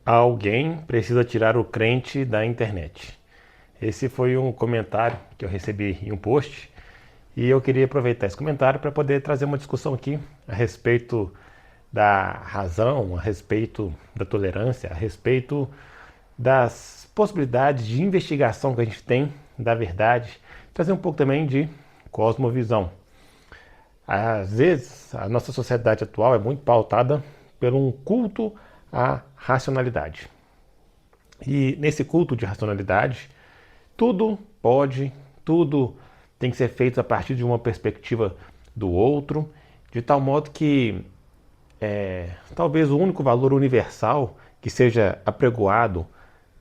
Alguém precisa tirar o crente da internet. Esse foi um comentário que eu recebi em um post e eu queria aproveitar esse comentário para poder trazer uma discussão aqui a respeito da razão, a respeito da tolerância, a respeito das possibilidades de investigação que a gente tem da verdade, trazer um pouco também de cosmovisão. Às vezes, a nossa sociedade atual é muito pautada por um culto à racionalidade. E nesse culto de racionalidade, tudo pode, tudo tem que ser feito a partir de uma perspectiva do outro, de tal modo que talvez o único valor universal que seja apregoado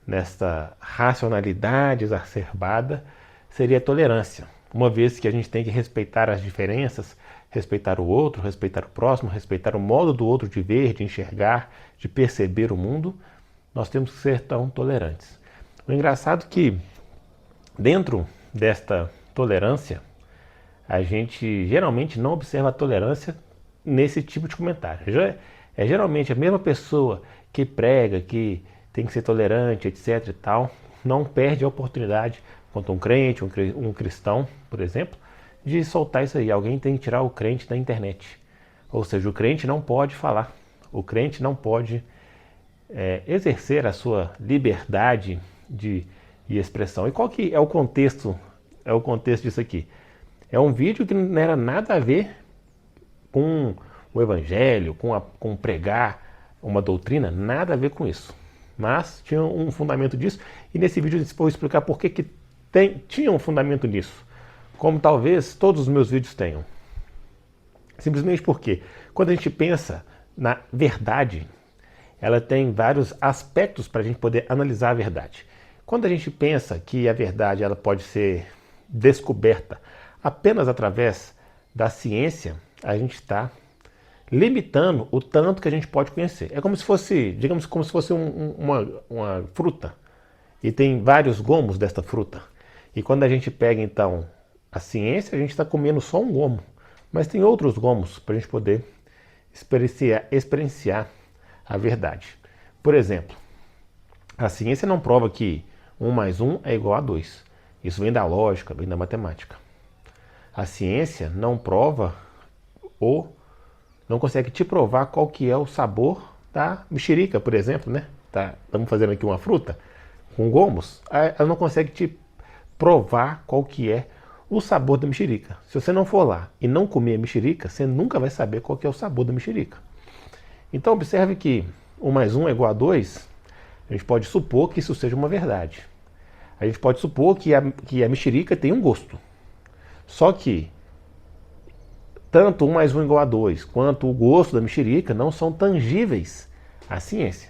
nesta racionalidade exacerbada seria a tolerância, uma vez que a gente tem que respeitar as diferenças, respeitar o outro, respeitar o próximo, respeitar o modo do outro de ver, de enxergar, de perceber o mundo, nós temos que ser tão tolerantes. O engraçado é que dentro desta tolerância, a gente geralmente não observa a tolerância nesse tipo de comentário. É geralmente a mesma pessoa que prega que tem que ser tolerante, etc e tal, não perde a oportunidade quanto um crente, um cristão, por exemplo, de soltar isso aí. Alguém tem que tirar o crente da internet. Ou seja, o crente não pode falar. O crente não pode exercer a sua liberdade de expressão. E qual que é o contexto? É o contexto disso aqui. É um vídeo que não era nada a ver com o evangelho, com pregar uma doutrina, nada a ver com isso. Mas tinha um fundamento disso, e nesse vídeo eu vou explicar por que tinha um fundamento nisso. Como talvez todos os meus vídeos tenham. Simplesmente porque quando a gente pensa na verdade, ela tem vários aspectos para a gente poder analisar a verdade. Quando a gente pensa que a verdade ela pode ser descoberta apenas através da ciência, a gente está limitando o tanto que a gente pode conhecer. É como se fosse, digamos, como se fosse uma fruta e tem vários gomos desta fruta. E quando a gente pega então a ciência, a gente está comendo só um gomo, mas tem outros gomos para a gente poder experienciar a verdade. Por exemplo, a ciência não prova que 1 mais 1 é igual a 2. Isso vem da lógica, vem da matemática. A ciência não prova ou não consegue te provar qual que é o sabor da mexerica, por exemplo, né? Estamos fazendo aqui uma fruta com gomos, ela não consegue te provar qual que é o sabor da mexerica. Se você não for lá e não comer a mexerica, você nunca vai saber qual que é o sabor da mexerica. Então observe que 1 mais 1 é igual a 2, a gente pode supor que isso seja uma verdade. A gente pode supor que a mexerica tem um gosto. Só que tanto 1 mais 1 igual a 2 quanto o gosto da mexerica não são tangíveis à ciência.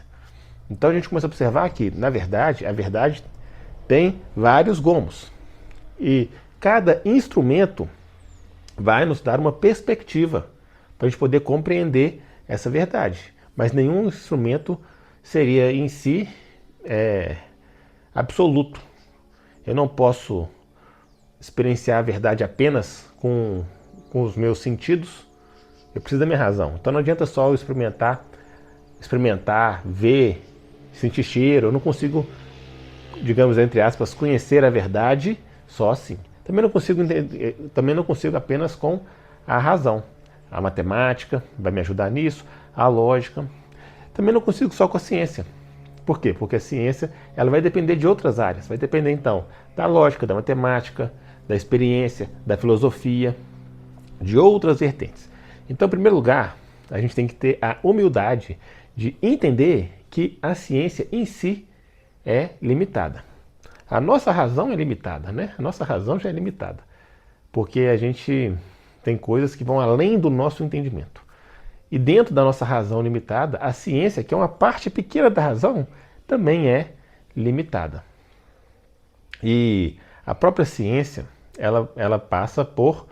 Então a gente começa a observar que, na verdade, a verdade tem vários gomos. E cada instrumento vai nos dar uma perspectiva para a gente poder compreender essa verdade. Mas nenhum instrumento seria em si absoluto. Eu não posso experienciar a verdade apenas com os meus sentidos. Eu preciso da minha razão. Então não adianta só eu experimentar, ver, sentir cheiro. Eu não consigo, digamos, entre aspas, conhecer a verdade só assim. Também não consigo apenas com a razão. A matemática vai me ajudar nisso, a lógica. Também não consigo só com a ciência. Por quê? Porque a ciência ela vai depender de outras áreas. Vai depender, então, da lógica, da matemática, da experiência, da filosofia, de outras vertentes. Então, em primeiro lugar, a gente tem que ter a humildade de entender que a ciência em si é limitada. A nossa razão é limitada, né? A nossa razão já é limitada. Porque a gente tem coisas que vão além do nosso entendimento. E dentro da nossa razão limitada, a ciência, que é uma parte pequena da razão, também é limitada. E a própria ciência, ela passa por,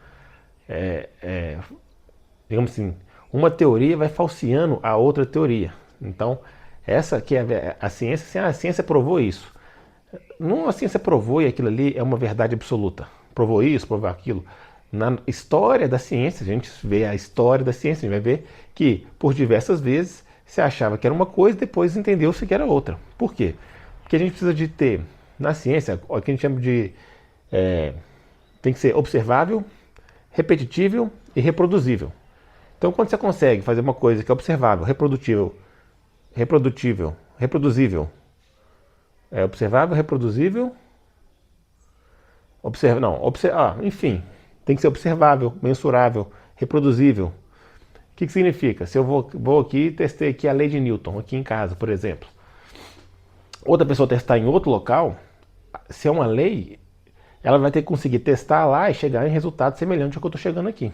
digamos assim, uma teoria vai falseando a outra teoria. Então, essa que é a ciência, a ciência provou isso. Não a ciência provou e aquilo ali é uma verdade absoluta. Provou isso, provou aquilo. Na história da ciência, a gente vê a história da ciência, a gente vai ver que por diversas vezes Você achava que era uma coisa, depois entendeu-se que era outra. Por quê? Porque a gente precisa de ter, na ciência, o que a gente chama de... tem que ser observável, repetível e reproduzível. Então, quando você consegue fazer uma coisa que é observável, reproduzível, observável, reproduzível, enfim, tem que ser observável, mensurável, reproduzível. O que significa? Se eu vou aqui e testei aqui a lei de Newton, aqui em casa, por exemplo. Outra pessoa testar em outro local, se é uma lei, ela vai ter que conseguir testar lá e chegar em resultado semelhante ao que eu estou chegando aqui.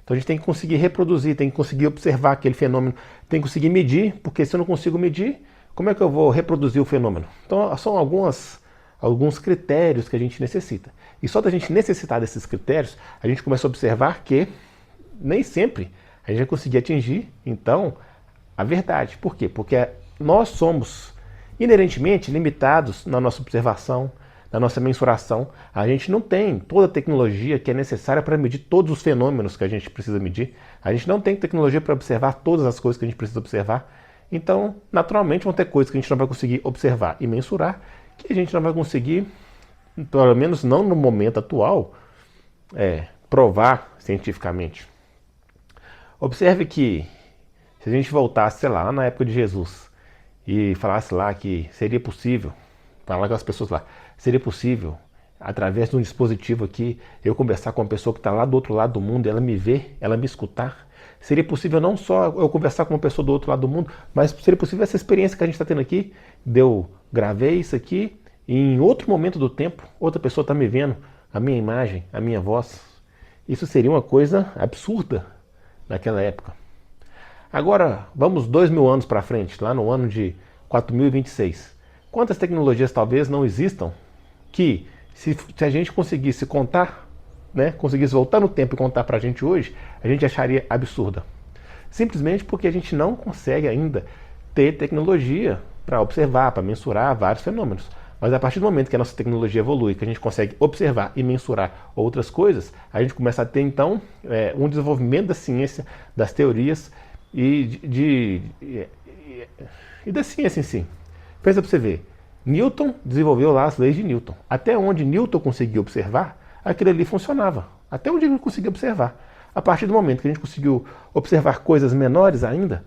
Então a gente tem que conseguir reproduzir, tem que conseguir observar aquele fenômeno, tem que conseguir medir, porque se eu não consigo medir, como é que eu vou reproduzir o fenômeno? Então são alguns critérios que a gente necessita. E só da gente necessitar desses critérios, a gente começa a observar que nem sempre a gente vai conseguir atingir, então, a verdade. Por quê? Porque nós somos inerentemente limitados na nossa observação, na nossa mensuração. A gente não tem toda a tecnologia que é necessária para medir todos os fenômenos que a gente precisa medir. A gente não tem tecnologia para observar todas as coisas que a gente precisa observar. Então, naturalmente, vão ter coisas que a gente não vai conseguir observar e mensurar, que a gente não vai conseguir, pelo menos não no momento atual, provar cientificamente. Observe que, se a gente voltasse, sei lá na época de Jesus, e falasse lá que seria possível, falar com as pessoas lá, seria possível, através de um dispositivo aqui, eu conversar com uma pessoa que está lá do outro lado do mundo, ela me ver, ela me escutar. Seria possível não só eu conversar com uma pessoa do outro lado do mundo, mas seria possível essa experiência que a gente está tendo aqui, eu gravei isso aqui, e em outro momento do tempo, outra pessoa está me vendo, a minha imagem, a minha voz. Isso seria uma coisa absurda naquela época. Agora, vamos 2000 anos para frente, lá no ano de 4026. Quantas tecnologias talvez não existam que, se a gente conseguisse contar, conseguisse voltar no tempo e contar para a gente hoje, a gente acharia absurda. Simplesmente porque a gente não consegue ainda ter tecnologia para observar, para mensurar vários fenômenos. Mas a partir do momento que a nossa tecnologia evolui, que a gente consegue observar e mensurar outras coisas, a gente começa a ter então um desenvolvimento da ciência, das teorias e da ciência em si. Pensa para você ver, Newton desenvolveu lá as leis de Newton. Até onde Newton conseguiu observar, aquilo ali funcionava. Até onde ele conseguiu observar. A partir do momento que a gente conseguiu observar coisas menores ainda,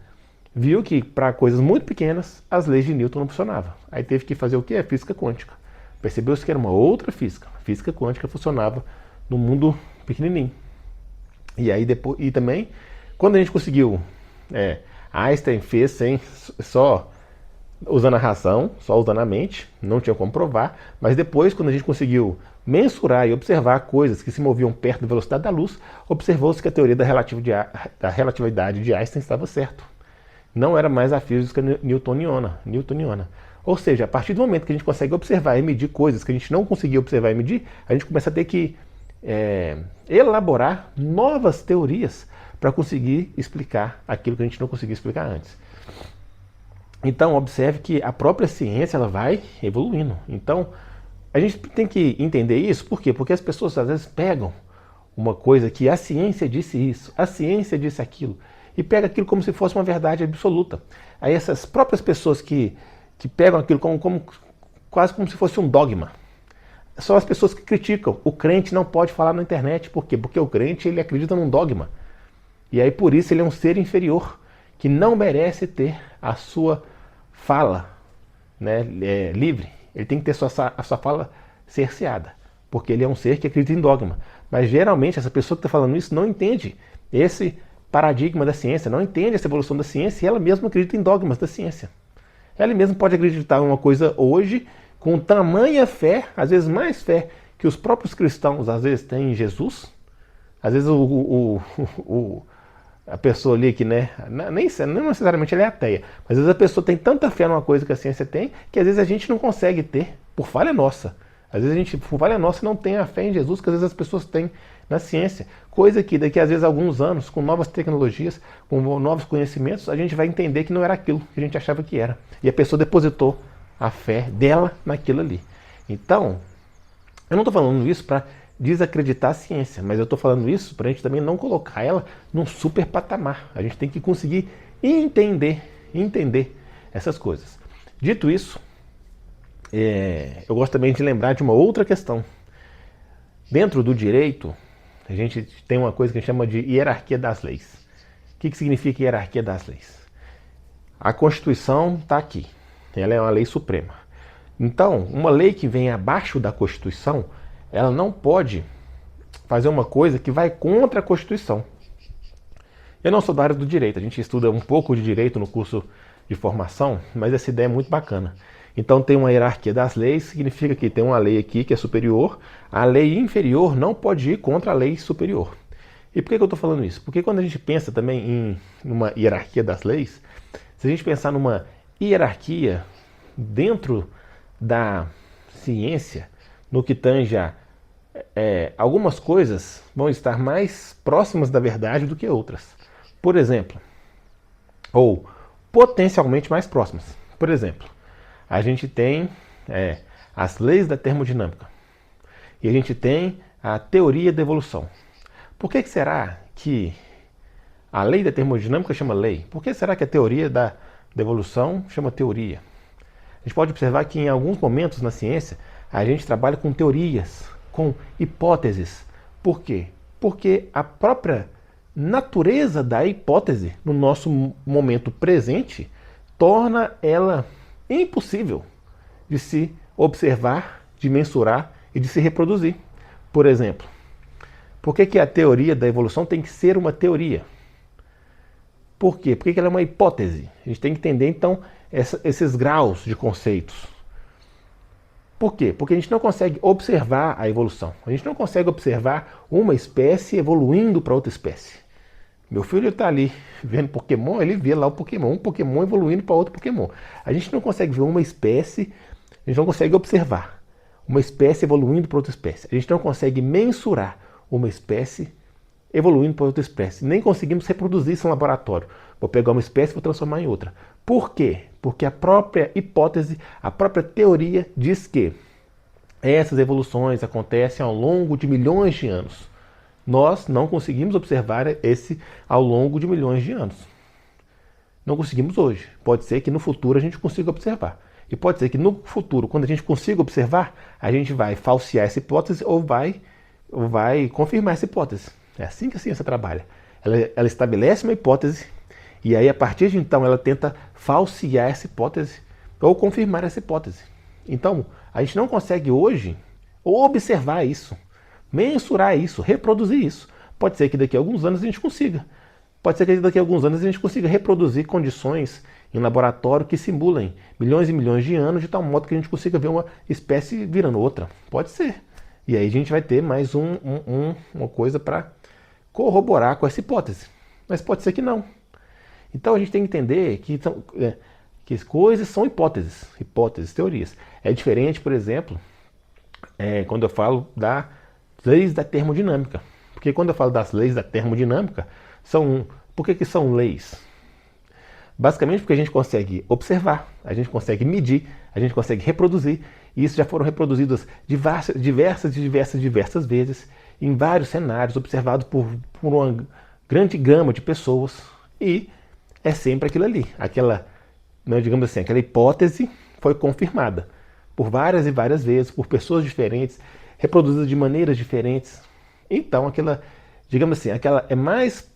viu que para coisas muito pequenas as leis de Newton não funcionavam. Aí teve que fazer o que? A física quântica. Percebeu-se que era uma outra física. A física quântica funcionava no mundo pequenininho. E aí depois, e também, quando a gente conseguiu, Einstein fez só usando a razão, só usando a mente, não tinha como provar, mas depois, quando a gente conseguiu mensurar e observar coisas que se moviam perto da velocidade da luz, observou-se que a teoria da relatividade de Einstein estava certa. Não era mais a física newtoniana. Ou seja, a partir do momento que a gente consegue observar e medir coisas que a gente não conseguia observar e medir, a gente começa a ter que elaborar novas teorias para conseguir explicar aquilo que a gente não conseguia explicar antes. Então, observe que a própria ciência ela vai evoluindo. Então, a gente tem que entender isso, por quê? Porque as pessoas às vezes pegam uma coisa que a ciência disse isso, a ciência disse aquilo, e pega aquilo como se fosse uma verdade absoluta. Aí essas próprias pessoas que pegam aquilo quase como se fosse um dogma, são as pessoas que criticam. O crente não pode falar na internet, por quê? Porque o crente ele acredita num dogma. E aí por isso ele é um ser inferior, que não merece ter a sua fala livre. Ele tem que ter a sua fala cerceada, porque ele é um ser que acredita em dogma. Mas geralmente essa pessoa que está falando isso não entende esse paradigma da ciência, não entende essa evolução da ciência, e ela mesma acredita em dogmas da ciência. Ela mesma pode acreditar em uma coisa hoje com tamanha fé, às vezes mais fé que os próprios cristãos às vezes têm em Jesus. Às vezes a pessoa ali que não necessariamente ela é ateia, mas às vezes a pessoa tem tanta fé numa coisa que a ciência tem, que às vezes a gente não consegue ter, por falha nossa. Às vezes a gente, por falha nossa, não tem a fé em Jesus que às vezes as pessoas têm na ciência. Coisa que daqui às vezes a alguns anos, com novas tecnologias, com novos conhecimentos, a gente vai entender que não era aquilo que a gente achava que era. E a pessoa depositou a fé dela naquilo ali. Então, eu não estou falando isso para desacreditar a ciência, mas eu estou falando isso para a gente também não colocar ela num super patamar. A gente tem que conseguir entender entender essas coisas. Dito isso, eu gosto também de lembrar de uma outra questão. Dentro do direito, a gente tem uma coisa que a gente chama de hierarquia das leis. O que significa hierarquia das leis? A Constituição está aqui, ela é uma lei suprema. Então, uma lei que vem abaixo da Constituição, ela não pode fazer uma coisa que vai contra a Constituição. Eu não sou da área do direito, a gente estuda um pouco de direito no curso de formação, mas essa ideia é muito bacana. Então tem uma hierarquia das leis, significa que tem uma lei aqui que é superior, a lei inferior não pode ir contra a lei superior. E por que eu estou falando isso? Porque quando a gente pensa também em uma hierarquia das leis, se a gente pensar numa hierarquia dentro da ciência, no que tange a algumas coisas vão estar mais próximas da verdade do que outras. Por exemplo, ou potencialmente mais próximas. Por exemplo, a gente tem as leis da termodinâmica e a gente tem a teoria da evolução. Por que será que a lei da termodinâmica chama lei? Por que será que a teoria da evolução chama teoria? A gente pode observar que em alguns momentos na ciência a gente trabalha com teorias, com hipóteses. Por quê? Porque a própria natureza da hipótese no nosso momento presente torna ela impossível de se observar, de mensurar e de se reproduzir. Por exemplo, por que a teoria da evolução tem que ser uma teoria? Por quê? Porque ela é uma hipótese. A gente tem que entender, então, esses graus de conceitos. Por quê? Porque a gente não consegue observar a evolução. A gente não consegue observar uma espécie evoluindo para outra espécie. Meu filho está ali vendo Pokémon, ele vê lá um Pokémon evoluindo para outro Pokémon. A gente não consegue ver uma espécie, a gente não consegue observar uma espécie evoluindo para outra espécie. A gente não consegue mensurar uma espécie evoluindo para outra espécie. Nem conseguimos reproduzir isso em laboratório. Vou pegar uma espécie e vou transformar em outra. Por quê? Porque a própria hipótese, a própria teoria diz que essas evoluções acontecem ao longo de milhões de anos. Nós não conseguimos observar esse ao longo de milhões de anos. Não conseguimos hoje. Pode ser que no futuro a gente consiga observar. E pode ser que no futuro, quando a gente consiga observar, a gente vai falsear essa hipótese ou vai confirmar essa hipótese. É assim que a ciência trabalha. Ela estabelece uma hipótese e aí a partir de então ela tenta falsear essa hipótese ou confirmar essa hipótese. Então, a gente não consegue hoje observar isso, mensurar isso, reproduzir isso. Pode ser que daqui a alguns anos a gente consiga. Pode ser que daqui a alguns anos a gente consiga reproduzir condições em laboratório que simulem milhões e milhões de anos de tal modo que a gente consiga ver uma espécie virando outra. Pode ser. E aí a gente vai ter mais uma coisa para corroborar com essa hipótese. Mas pode ser que não. Então a gente tem que entender que as coisas são hipóteses, teorias. É diferente, por exemplo, quando eu falo das leis da termodinâmica. Porque quando eu falo das leis da termodinâmica, por que são leis? Basicamente porque a gente consegue observar, a gente consegue medir, a gente consegue reproduzir, e isso já foram reproduzidas diversas vezes, em vários cenários, observados por uma grande gama de pessoas, e é sempre aquilo ali, digamos assim, aquela hipótese foi confirmada por várias e várias vezes, por pessoas diferentes, reproduzida de maneiras diferentes. Então, digamos assim, é mais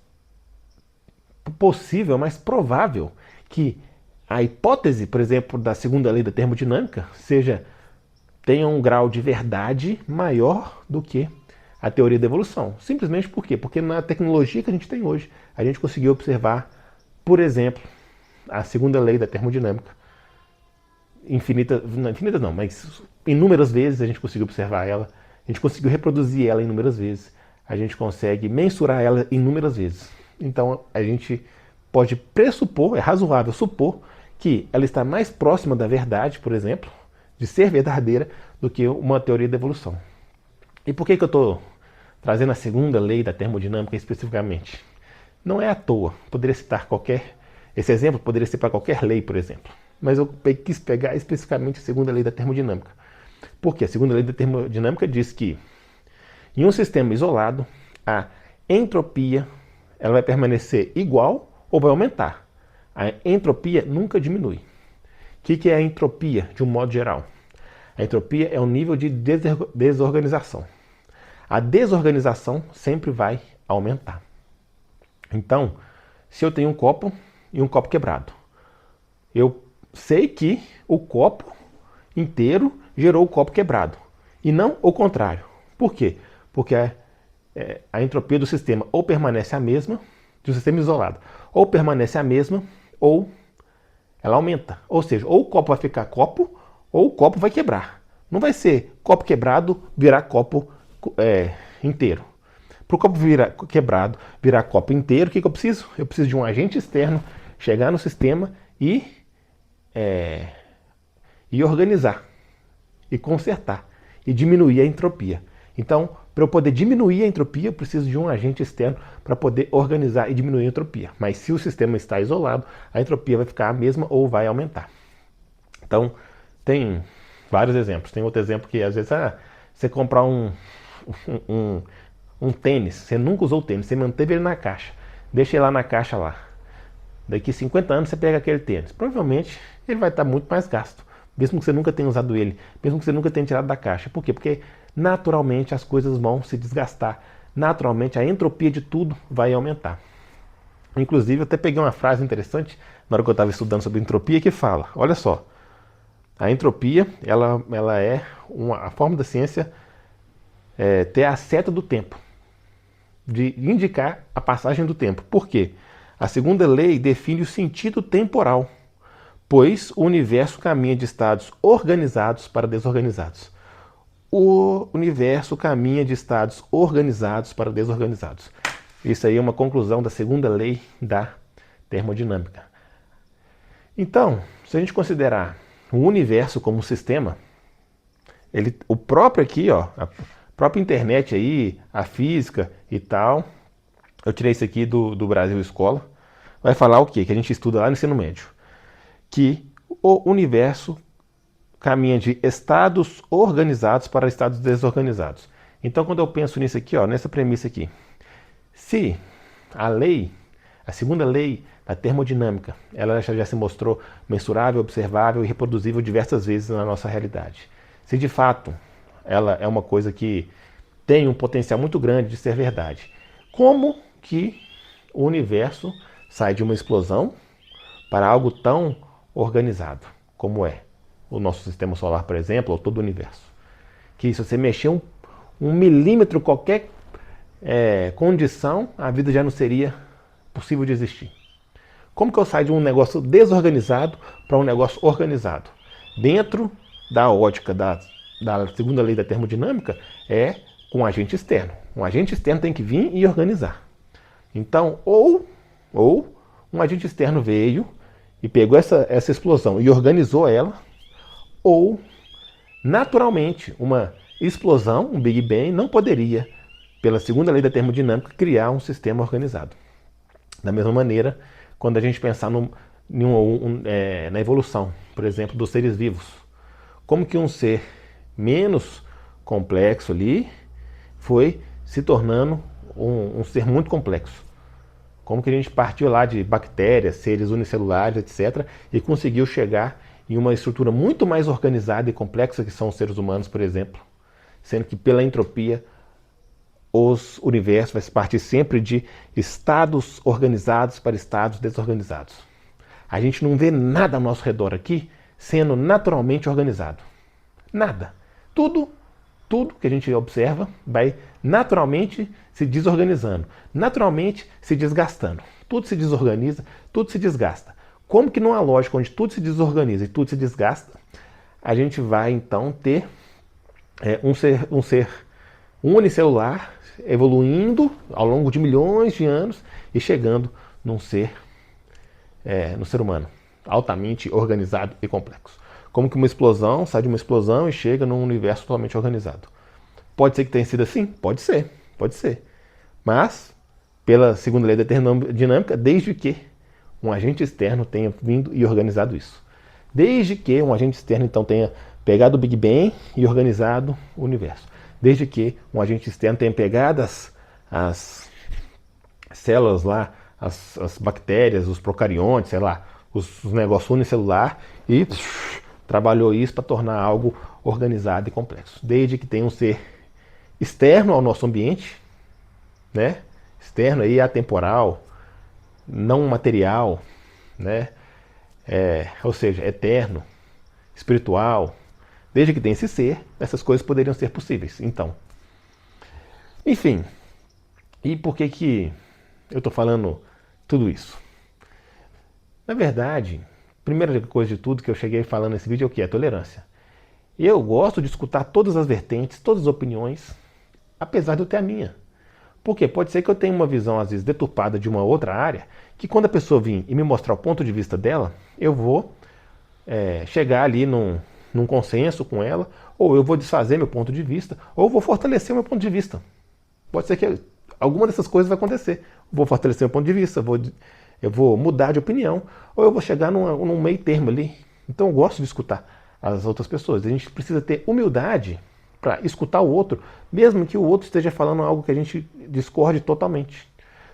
possível, mais provável que a hipótese, por exemplo, da segunda lei da termodinâmica tenha um grau de verdade maior do que a teoria da evolução. Simplesmente por quê? Porque na tecnologia que a gente tem hoje, a gente conseguiu observar, por exemplo, a segunda lei da termodinâmica mas inúmeras vezes a gente conseguiu observar ela, a gente conseguiu reproduzir ela inúmeras vezes, a gente consegue mensurar ela inúmeras vezes. Então a gente pode pressupor, é razoável supor, que ela está mais próxima da verdade, por exemplo, de ser verdadeira, do que uma teoria da evolução. E por que eu estou trazendo a segunda lei da termodinâmica especificamente? Não é à toa, esse exemplo poderia ser para qualquer lei, por exemplo. Mas eu quis pegar especificamente a segunda lei da termodinâmica. Porque a segunda lei da termodinâmica diz que em um sistema isolado, a entropia ela vai permanecer igual ou vai aumentar. A entropia nunca diminui. O que é a entropia, de um modo geral? A entropia é um nível de desorganização. A desorganização sempre vai aumentar. Então, se eu tenho um copo e um copo quebrado, eu sei que o copo inteiro gerou o copo quebrado e não o contrário. Por quê? Porque a entropia do sistema ou permanece a mesma, do sistema isolado, ou permanece a mesma, ou ela aumenta. Ou seja, ou o copo vai ficar copo, ou o copo vai quebrar. Não vai ser copo quebrado virar copo inteiro. Para o copo quebrado virar copo inteiro, o que eu preciso? Eu preciso de um agente externo chegar no sistema e organizar, e consertar, e diminuir a entropia. Então, para eu poder diminuir a entropia, eu preciso de um agente externo para poder organizar e diminuir a entropia. Mas se o sistema está isolado, a entropia vai ficar a mesma ou vai aumentar. Então, tem vários exemplos. Tem outro exemplo que, às vezes, você comprar um tênis, você nunca usou o tênis, você manteve ele na caixa, deixa ele lá na caixa lá. Daqui 50 anos você pega aquele tênis. Provavelmente ele vai estar muito mais gasto, mesmo que você nunca tenha usado ele, mesmo que você nunca tenha tirado da caixa. Por quê? Porque naturalmente as coisas vão se desgastar, naturalmente a entropia de tudo vai aumentar. Inclusive eu até peguei uma frase interessante na hora que eu estava estudando sobre entropia que fala, olha só, a entropia ela é a forma da ciência ter a seta do tempo, de indicar a passagem do tempo. Por quê? A segunda lei define o sentido temporal, pois o universo caminha de estados organizados para desorganizados. O universo caminha de estados organizados para desorganizados. Isso aí é uma conclusão da segunda lei da termodinâmica. Então, se a gente considerar o universo como um sistema, o próprio aqui, ó, a própria internet aí, a física e tal, eu tirei isso aqui do Brasil Escola, vai falar o quê? Que a gente estuda lá no ensino médio. Que o universo caminha de estados organizados para estados desorganizados. Então, quando eu penso nisso aqui, ó, nessa premissa aqui, se a segunda lei da termodinâmica, ela já se mostrou mensurável, observável e reproduzível diversas vezes na nossa realidade. Se de fato ela é uma coisa que tem um potencial muito grande de ser verdade, como que o universo sai de uma explosão para algo tão organizado como é o nosso sistema solar, por exemplo, ou todo o universo? Que se você mexer um milímetro, qualquer condição, a vida já não seria possível de existir. Como que eu saio de um negócio desorganizado para um negócio organizado? Dentro da ótica da segunda lei da termodinâmica, é com um agente externo. Um agente externo tem que vir e organizar. Então, ou um agente externo veio e pegou essa explosão e organizou ela, ou, naturalmente, uma explosão, um Big Bang, não poderia, pela segunda lei da termodinâmica, criar um sistema organizado. Da mesma maneira, quando a gente pensar na evolução, por exemplo, dos seres vivos, como que um ser menos complexo ali foi se tornando um ser muito complexo. Como que a gente partiu lá de bactérias, seres unicelulares, etc., e conseguiu chegar em uma estrutura muito mais organizada e complexa que são os seres humanos, por exemplo, sendo que pela entropia os universos vai partir sempre de estados organizados para estados desorganizados. A gente não vê nada ao nosso redor aqui sendo naturalmente organizado. Nada. Tudo que a gente observa vai naturalmente se desorganizando, naturalmente se desgastando. Tudo se desorganiza, tudo se desgasta. Como que numa lógica onde tudo se desorganiza e tudo se desgasta, a gente vai então ter um ser unicelular evoluindo ao longo de milhões de anos e chegando no ser humano, altamente organizado e complexo. Como que uma explosão sai de uma explosão e chega num universo totalmente organizado. Pode ser que tenha sido assim? Pode ser, pode ser. Mas, pela segunda lei da termodinâmica, desde que um agente externo tenha vindo e organizado isso. Desde que um agente externo, então, tenha pegado o Big Bang e organizado o universo. Desde que um agente externo tenha pegado as células lá, as bactérias, os procariontes, sei lá, os negócios unicelular e trabalhou isso para tornar algo organizado e complexo. Desde que tenha um ser externo ao nosso ambiente, né? Externo aí, atemporal, não material, né? Ou seja, eterno, espiritual. Desde que tenha esse ser, essas coisas poderiam ser possíveis. Então, enfim, e por que que eu estou falando tudo isso? Na verdade, primeira coisa de tudo que eu cheguei falando nesse vídeo é o que? É tolerância. Eu gosto de escutar todas as vertentes, todas as opiniões, apesar de eu ter a minha. Porque pode ser que eu tenha uma visão, às vezes, deturpada de uma outra área, que quando a pessoa vir e me mostrar o ponto de vista dela, eu vou chegar ali num consenso com ela, ou eu vou desfazer meu ponto de vista, ou eu vou fortalecer meu ponto de vista. Pode ser que alguma dessas coisas vai acontecer. Eu vou fortalecer meu ponto de vista, eu vou mudar de opinião, ou eu vou chegar num meio termo ali. Então eu gosto de escutar as outras pessoas. A gente precisa ter humildade para escutar o outro, mesmo que o outro esteja falando algo que a gente discorde totalmente.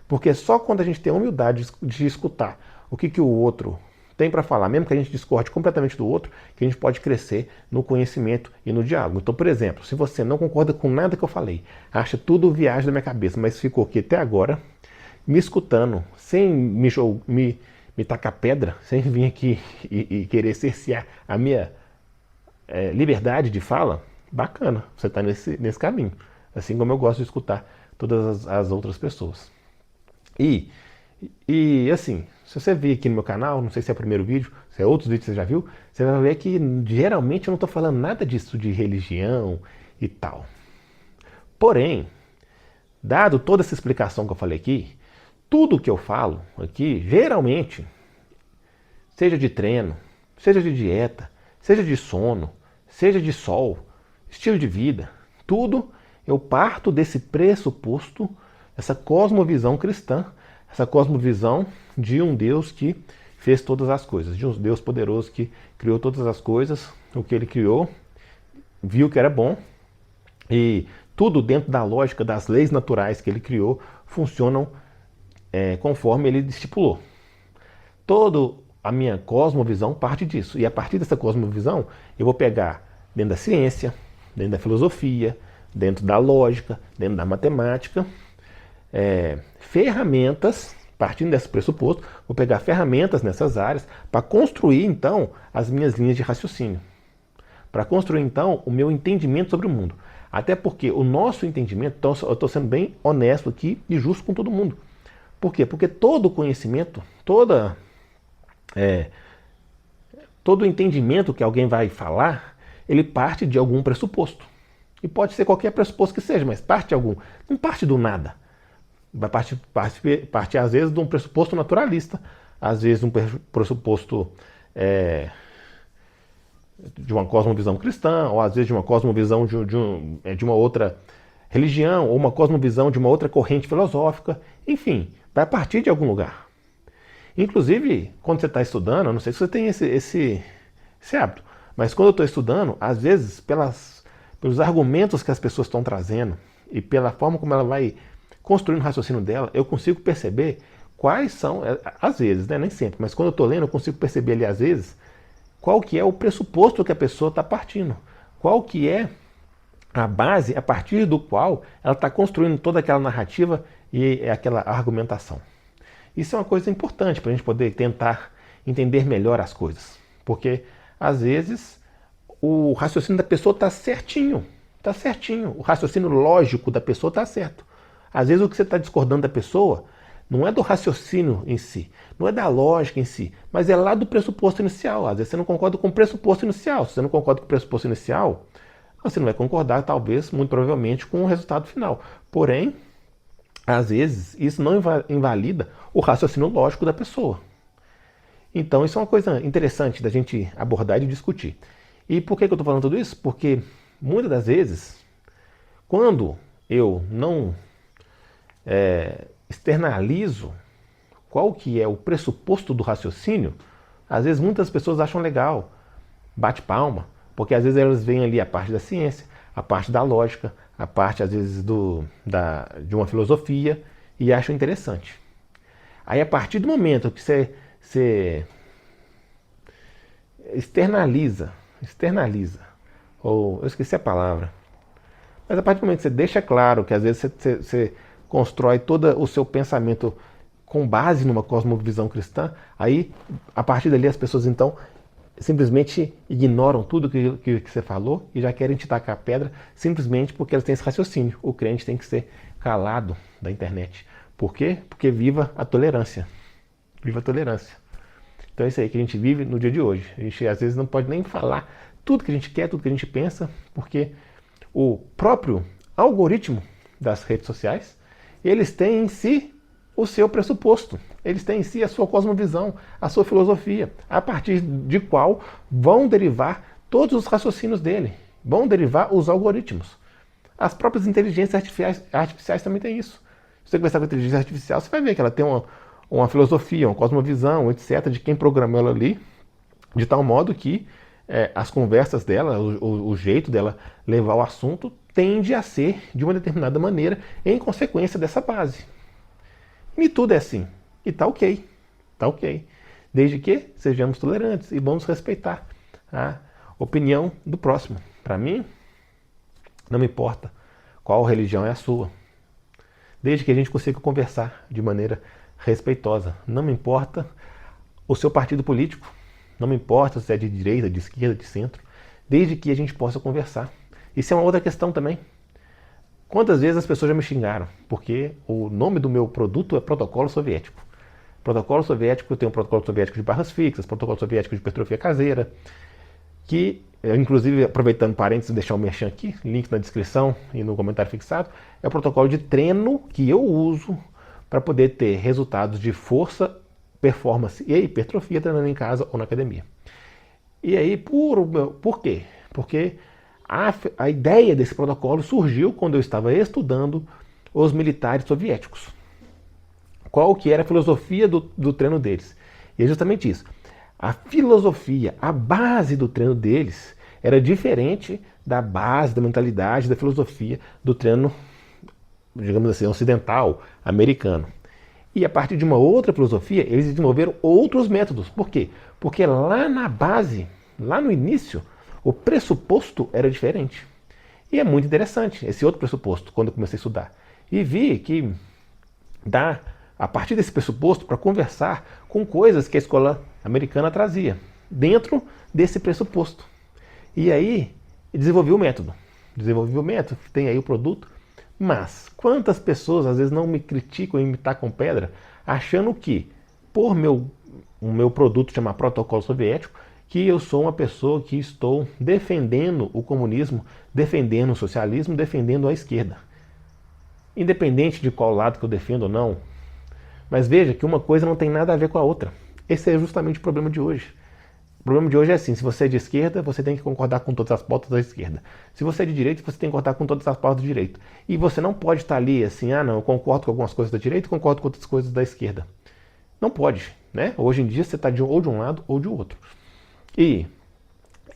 Porque só quando a gente tem a humildade de escutar o que o outro tem para falar, mesmo que a gente discorde completamente do outro, que a gente pode crescer no conhecimento e no diálogo. Então, por exemplo, se você não concorda com nada que eu falei, acha tudo viagem da minha cabeça, mas ficou aqui até agora, me escutando, sem me tacar pedra, sem vir aqui e querer cercear a minha liberdade de fala, bacana, você está nesse caminho. Assim como eu gosto de escutar todas as outras pessoas. E assim, se você vir aqui no meu canal, não sei se é o primeiro vídeo, se é outros vídeos que você já viu, você vai ver que geralmente eu não estou falando nada disso de religião e tal. Porém, dado toda essa explicação que eu falei aqui, tudo que eu falo aqui, geralmente, seja de treino, seja de dieta, seja de sono, seja de sol, estilo de vida, tudo eu parto desse pressuposto, essa cosmovisão cristã, essa cosmovisão de um Deus que fez todas as coisas, de um Deus poderoso que criou todas as coisas, o que ele criou, viu que era bom, e tudo dentro da lógica das leis naturais que ele criou funcionam conforme ele estipulou. Toda a minha cosmovisão parte disso, e a partir dessa cosmovisão eu vou pegar dentro da ciência, dentro da filosofia, dentro da lógica, dentro da matemática, ferramentas, partindo desse pressuposto, vou pegar ferramentas nessas áreas para construir então as minhas linhas de raciocínio. Para construir então o meu entendimento sobre o mundo. Até porque o nosso entendimento, então eu estou sendo bem honesto aqui e justo com todo mundo. Por quê? Porque todo conhecimento, todo entendimento que alguém vai falar, ele parte de algum pressuposto. E pode ser qualquer pressuposto que seja, mas parte de algum. Não parte do nada. Vai partir às vezes de um pressuposto naturalista, às vezes de um pressuposto de uma cosmovisão cristã, ou às vezes de uma cosmovisão de uma outra religião, ou uma cosmovisão de uma outra corrente filosófica. Enfim, vai partir de algum lugar. Inclusive, quando você está estudando, eu não sei se você tem esse hábito, mas quando eu estou estudando, às vezes, pelos argumentos que as pessoas estão trazendo e pela forma como ela vai construindo o raciocínio dela, eu consigo perceber quais são, às vezes, né, nem sempre, mas quando eu estou lendo, eu consigo perceber ali, às vezes, qual que é o pressuposto que a pessoa está partindo, qual que é a base a partir do qual ela está construindo toda aquela narrativa e aquela argumentação. Isso é uma coisa importante para a gente poder tentar entender melhor as coisas, porque às vezes o raciocínio da pessoa está certinho, o raciocínio lógico da pessoa está certo. Às vezes o que você está discordando da pessoa não é do raciocínio em si, não é da lógica em si, mas é lá do pressuposto inicial. Às vezes você não concorda com o pressuposto inicial. Se você não concorda com o pressuposto inicial, você não vai concordar, talvez, muito provavelmente, com o resultado final. Porém, às vezes, isso não invalida o raciocínio lógico da pessoa. Então, isso é uma coisa interessante da gente abordar e discutir. E por que eu estou falando tudo isso? Porque, muitas das vezes, quando eu não externalizo qual que é o pressuposto do raciocínio, às vezes muitas pessoas acham legal, bate palma, porque às vezes elas veem ali a parte da ciência, a parte da lógica, a parte às vezes de uma filosofia e acham interessante. Aí a partir do momento que você externaliza, ou eu esqueci a palavra, mas a partir do momento que você deixa claro que às vezes você constrói todo o seu pensamento com base numa cosmovisão cristã, aí a partir dali as pessoas então simplesmente ignoram tudo que você falou e já querem te tacar a pedra simplesmente porque elas têm esse raciocínio. O crente tem que ser calado da internet. Por quê? Porque viva a tolerância. Viva a tolerância. Então é isso aí que a gente vive no dia de hoje. A gente às vezes não pode nem falar tudo que a gente quer, tudo que a gente pensa, porque o próprio algoritmo das redes sociais, eles têm em si o seu pressuposto. Eles têm em si a sua cosmovisão, a sua filosofia, a partir de qual vão derivar todos os raciocínios dele, vão derivar os algoritmos. As próprias inteligências artificiais também têm isso. Se você conversar com a inteligência artificial, você vai ver que ela tem uma filosofia, uma cosmovisão, etc., de quem programou ela ali, de tal modo que as conversas dela, o jeito dela levar o assunto, tende a ser de uma determinada maneira em consequência dessa base. E tudo é assim. E tá ok. Tá ok. Desde que sejamos tolerantes e vamos respeitar a opinião do próximo. Para mim, não me importa qual religião é a sua. Desde que a gente consiga conversar de maneira respeitosa. Não me importa o seu partido político. Não me importa se é de direita, de esquerda, de centro. Desde que a gente possa conversar. Isso é uma outra questão também. Quantas vezes as pessoas já me xingaram? Porque o nome do meu produto é protocolo soviético. Protocolo soviético, eu tenho um protocolo soviético de barras fixas, protocolo soviético de hipertrofia caseira, que, inclusive, aproveitando parênteses, deixar o merchan aqui, link na descrição e no comentário fixado, é o protocolo de treino que eu uso para poder ter resultados de força, performance e hipertrofia treinando em casa ou na academia. E aí, por quê? Porque a ideia desse protocolo surgiu quando eu estava estudando os militares soviéticos. Qual que era a filosofia do treino deles? E é justamente isso. A filosofia, a base do treino deles era diferente da base, da mentalidade, da filosofia do treino, digamos assim, ocidental, americano. E a partir de uma outra filosofia, eles desenvolveram outros métodos. Por quê? Porque lá na base, lá no início, o pressuposto era diferente. E é muito interessante esse outro pressuposto, quando eu comecei a estudar. E vi que dá, a partir desse pressuposto, para conversar com coisas que a escola americana trazia, dentro desse pressuposto. E aí, desenvolvi o método. Tem aí o produto. Mas, quantas pessoas às vezes não me criticam e me tacam pedra, achando que, por o meu produto chamar protocolo soviético, que eu sou uma pessoa que estou defendendo o comunismo, defendendo o socialismo, defendendo a esquerda. Independente de qual lado que eu defendo ou não. Mas veja que uma coisa não tem nada a ver com a outra. Esse é justamente o problema de hoje. O problema de hoje é assim, se você é de esquerda, você tem que concordar com todas as pautas da esquerda. Se você é de direita, você tem que concordar com todas as pautas do direito. E você não pode estar ali assim, não, eu concordo com algumas coisas da direita e concordo com outras coisas da esquerda. Não pode, né? Hoje em dia você está ou de um lado ou de outro. E,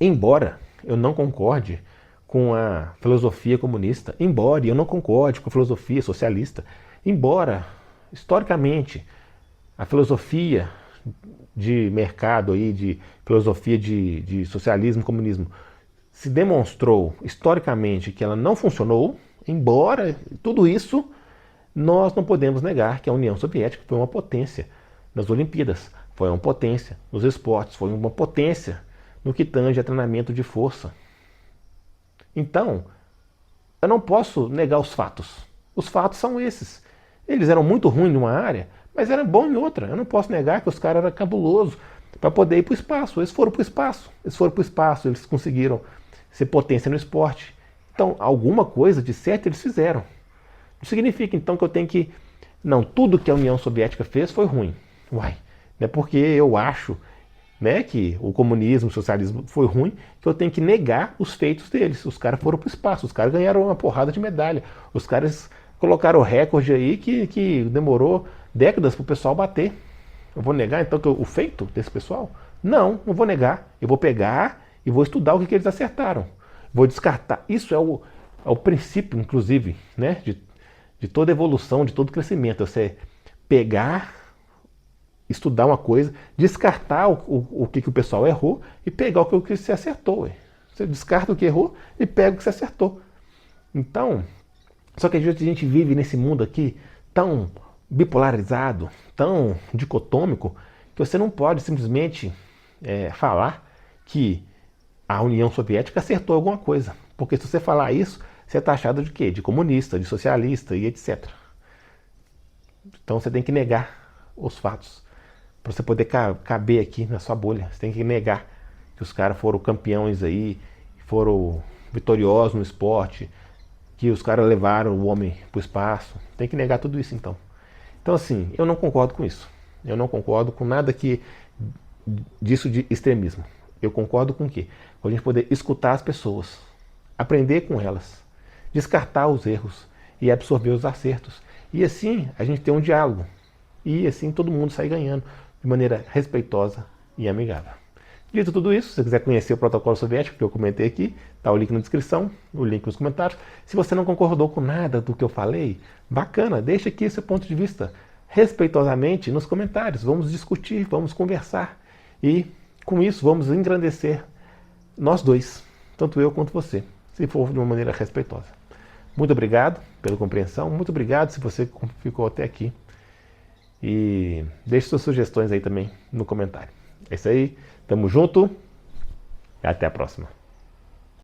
embora eu não concorde com a filosofia comunista, embora eu não concorde com a filosofia socialista, embora, historicamente, a filosofia de mercado, aí, de filosofia de socialismo e comunismo, se demonstrou historicamente que ela não funcionou, embora tudo isso, nós não podemos negar que a União Soviética foi uma potência nas Olimpíadas, foi uma potência nos esportes, foi uma potência no que tange a treinamento de força. Então, eu não posso negar os fatos. Os fatos são esses. Eles eram muito ruins numa área, mas eram bons em outra. Eu não posso negar que os caras eram cabulosos para poder ir para o espaço. Eles foram para o espaço. Eles conseguiram ser potência no esporte. Então, alguma coisa de certo eles fizeram. Não significa então que eu tenho que... Não, tudo que a União Soviética fez foi ruim. Uai, não é porque eu acho, né, que o comunismo, o socialismo foi ruim, que eu tenho que negar os feitos deles. Os caras foram para o espaço, os caras ganharam uma porrada de medalha. Os caras colocaram o recorde aí que demorou décadas para o pessoal bater. Eu vou negar então que o feito desse pessoal? Não, não vou negar. Eu vou pegar e vou estudar o que eles acertaram. Vou descartar. Isso é o princípio, inclusive, né, de toda evolução, de todo crescimento. Você pegar estudar uma coisa, descartar o que o pessoal errou e pegar o que você acertou. Ué. Você descarta o que errou e pega o que você acertou. Então, só que às vezes a gente vive nesse mundo aqui tão bipolarizado, tão dicotômico, que você não pode simplesmente falar que a União Soviética acertou alguma coisa. Porque se você falar isso, você é taxado de quê? De comunista, de socialista e etc. Então você tem que negar os fatos. Para você poder caber aqui na sua bolha, você tem que negar que os caras foram campeões aí, foram vitoriosos no esporte, que os caras levaram o homem para o espaço. Tem que negar tudo isso então. Então assim, eu não concordo com isso. Eu não concordo com nada disso de extremismo. Eu concordo com o quê? Com a gente poder escutar as pessoas, aprender com elas, descartar os erros e absorver os acertos. E assim a gente tem um diálogo. E assim todo mundo sai ganhando de maneira respeitosa e amigável. Dito tudo isso, se você quiser conhecer o protocolo soviético que eu comentei aqui, está o link na descrição, o link nos comentários. Se você não concordou com nada do que eu falei, bacana, deixa aqui seu ponto de vista respeitosamente nos comentários. Vamos discutir, vamos conversar e com isso vamos engrandecer nós dois, tanto eu quanto você, se for de uma maneira respeitosa. Muito obrigado pela compreensão, muito obrigado se você ficou até aqui. E deixe suas sugestões aí também no comentário. É isso aí, tamo junto e até a próxima.